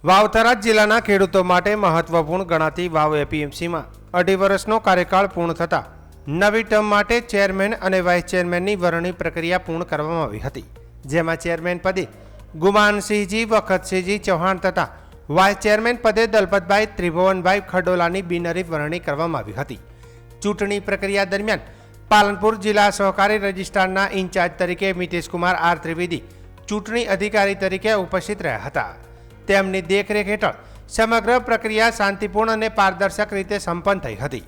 વાવ થરાદ જિલ્લાના ખેડૂતો માટે મહત્વપૂર્ણ ગણાતી વાવ એપીએમસીમાં 2.5 વર્ષનો કાર્યકાળ પૂર્ણ થતાં નવી ટર્મ માટે ચેરમેન અને વાઇસ ચેરમેનની વરણી પ્રક્રિયા પૂર્ણ કરવામાં આવી હતી, જેમાં ચેરમેન પદે ગુમાનસિંહજી વખતસિંહજી ચૌહાણ તથા વાઇસ ચેરમેન પદે દલપતભાઈ ત્રિભુવનભાઈ ખડોલાની બિનહરીફ વરણી કરવામાં આવી હતી। ચૂંટણી પ્રક્રિયા દરમિયાન પાલનપુર જિલ્લા સહકારી રજિસ્ટ્રારના ઇન્ચાર્જ તરીકે મિતેશકુમાર આર ત્રિવેદી ચૂંટણી અધિકારી તરીકે ઉપસ્થિત રહ્યા હતા। તેમની દેખરેખ હેઠળ સમગ્ર પ્રક્રિયા શાંતિપૂર્ણ અને પારદર્શક રીતે સંપન્ન થઈ હતી।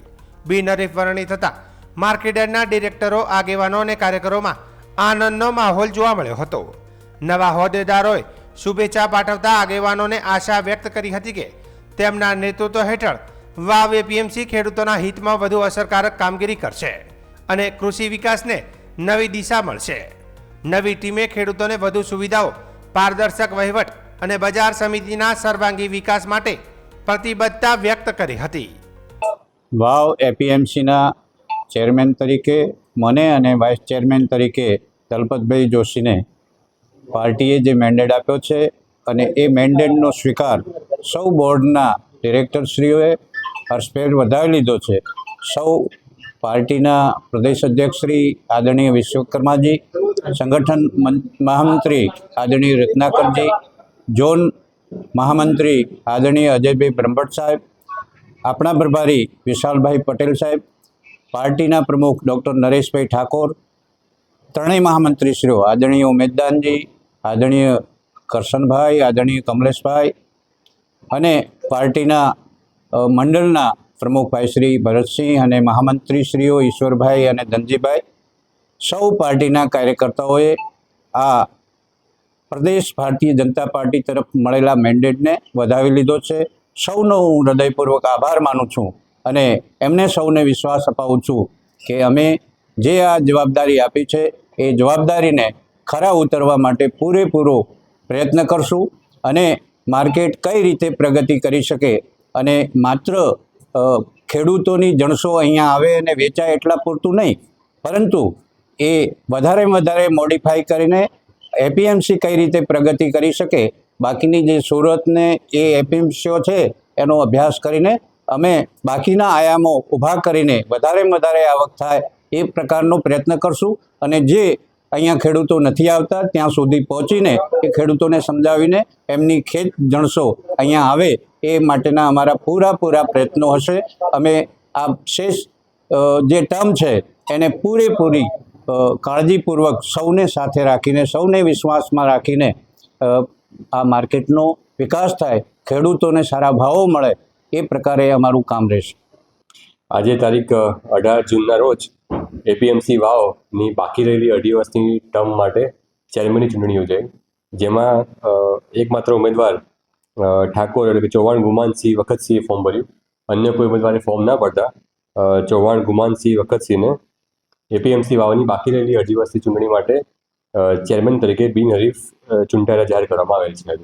બિનહરીફ વરણી થતાં માર્કેટયાર્ડના ડિરેક્ટરો, આગેવાનો અને કાર્યકરોમાં આનંદનો માહોલ જોવા મળ્યો હતો। નવા હોદ્દેદારોએ શુભેચ્છા પાઠવતા આગેવાનોને આશા વ્યક્ત કરી હતી કે તેમના નેતૃત્વ હેઠળ વાવ એપીએમસી ખેડૂતોના હિતમાં વધુ અસરકારક કામગીરી કરશે અને કૃષિ વિકાસને નવી દિશા મળશે। નવી ટીમે ખેડૂતોને વધુ સુવિધાઓ, પારદર્શક વહીવટ અને બજાર સમિતિના સર્વાંગી વિકાસ માટે પ્રતિબદ્ધતા વ્યક્ત કરી હતી। વાવ એપીએમસીના ચેરમેન તરીકે મને અને વાઇસ ચેરમેન તરીકે દલપતભાઈ જોશીને પાર્ટીએ જે મેન્ડેટ આપ્યો છે અને એ મેન્ડેટનો સ્વીકાર સૌ બોર્ડના ડિરેક્ટરશ્રીઓએ હર્ષભેર વધાવી લીધો છે। સૌ પાર્ટીના પ્રદેશ અધ્યક્ષ શ્રી આદરણીય વિશ્વકર્માજી, સંગઠન મહામંત્રી આદરણીય રત્નાકરજી, ઝોન મહામંત્રી આદરણીય અજયભાઈ બ્રહ્મભટ્ટ સાહેબ, આપણા પ્રભારી વિશાલભાઈ પટેલ સાહેબ, પાર્ટીના પ્રમુખ ડૉક્ટર નરેશભાઈ ઠાકોર, ત્રણેય મહામંત્રીશ્રીઓ આદરણીય ઉમેદદાનજી, આદરણીય કરશનભાઈ, આદરણીય કમલેશભાઈ અને પાર્ટીના મંડળના પ્રમુખભાઈ શ્રી ભરતસિંહ અને મહામંત્રીશ્રીઓ ઈશ્વરભાઈ અને ધનજીભાઈ, સૌ પાર્ટીના કાર્યકર્તાઓએ આ પ્રદેશ ભારતીય જનતા પાર્ટી તરફ મળેલા મેન્ડેટને વધાવી લીધો છે। સૌનો હું હૃદયપૂર્વક આભાર માનું છું અને એમને સૌને વિશ્વાસ અપાવું છું કે અમે જે આ જવાબદારી આપી છે એ જવાબદારીને ખરા ઉતરવા માટે પૂરેપૂરો પ્રયત્ન કરશું અને માર્કેટ કઈ રીતે પ્રગતિ કરી શકે અને માત્ર ખેડૂતોની જણસો અહીંયા આવે અને વેચાય એટલા પૂરતું નહીં, પરંતુ એ વધારે મોડિફાઈ કરીને એપીએમસી કઈ રીતે પ્રગતિ કરી શકે, બાકીની જે સુરતને એ એપીએમસીઓ છે એનો અભ્યાસ કરીને અમે બાકીના આયામો ઊભા કરીને વધારે આવક થાય એ પ્રકારનો પ્રયત્ન કરશું અને જે અહીંયા ખેડૂતો નથી આવતા ત્યાં સુધી પહોંચીને એ ખેડૂતોને સમજાવીને એમની ખેત જણસો અહીંયા આવે એ માટેના અમારા પૂરા પ્રયત્નો હશે। અમે આ શેષ જે ટર્મ છે એને પૂરેપૂરી કાળજીપૂર્વક સૌને સાથે રાખીને, સૌને વિશ્વાસમાં રાખીને આ માર્કેટનો વિકાસ થાય, ખેડૂતોને સારા ભાવો મળે એ પ્રકારે અમારું કામ રહેશે। આજે તારીખ 18 જૂનના રોજ એપીએમસી વાવની બાકી રહેલી 2.5 વર્ષની ટર્મ માટે ચેરમેનની ચૂંટણી યોજાઈ, જેમાં એકમાત્ર ઉમેદવાર ઠાકોર એટલે કે ચૌહાણ ગુમાનસિંહ વખતસિંહે ફોર્મ ભર્યું। અન્ય કોઈ ઉમેદવારે ફોર્મ ના ભરતા ચૌહાણ ગુમાનસિંહ વખતસિંહને એપીએમસી વાવની બાકી રહેલી 2.5 વર્ષની ચૂંટણી માટે ચેરમેન તરીકે બિનહરીફ ચૂંટાયેલા જાહેર કરવામાં આવેલ છે।